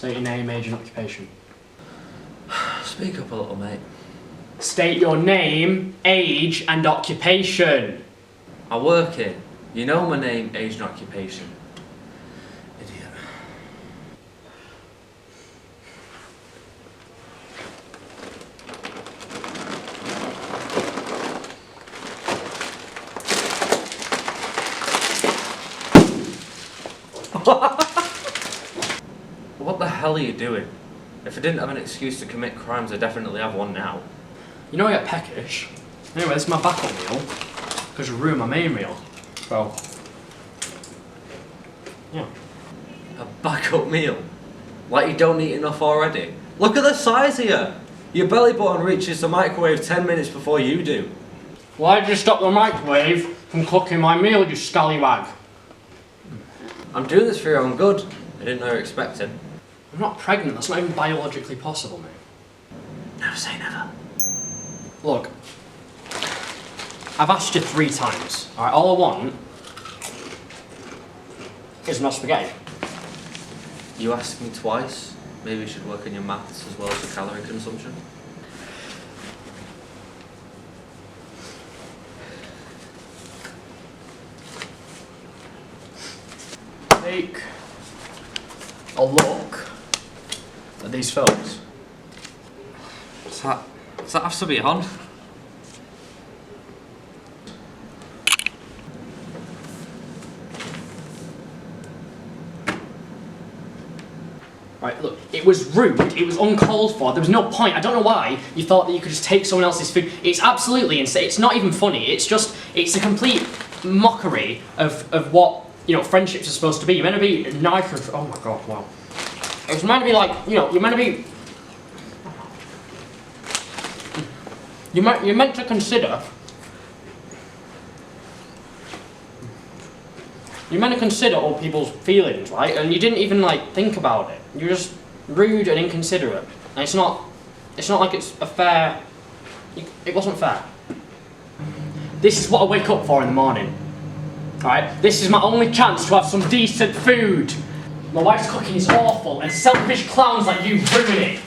State your name, age and occupation. Speak up a little, mate. State your name, age and occupation. I work here. You know my name, age and occupation. Idiot. What the hell are you doing? If I didn't have an excuse to commit crimes, I definitely have one now. You know I get peckish. Anyway, this is my backup meal, because you ruined my main meal. So, yeah. A backup meal? Like you don't eat enough already? Look at the size of you! Your belly button reaches the microwave 10 minutes before you do. Why did you stop the microwave from cooking my meal, you scallywag? I'm doing this for your own good. I didn't know you were expecting. I'm not pregnant, that's not even biologically possible, mate. Never say never. Look, I've asked you 3 times, alright? All I want is my spaghetti. You asked me twice. Maybe you should work on your maths as well as your calorie consumption. Take a look at these films. Does that have to be on? Right, look, it was rude, it was uncalled for, there was no point. I don't know why you thought that you could just take someone else's food. It's absolutely insane, it's not even funny, it's a complete mockery of what, you know, friendships are supposed to be. You're meant to be nice and, oh my god, wow. It's meant to be like, you know, you're meant to be, you're meant to consider, all people's feelings, right? And you didn't even, like, think about it. You're just rude and inconsiderate. And it's not like it's a fair, it wasn't fair. This is what I wake up for in the morning. Alright? This is my only chance to have some decent food. My wife's cooking is awful and selfish clowns like you ruin it.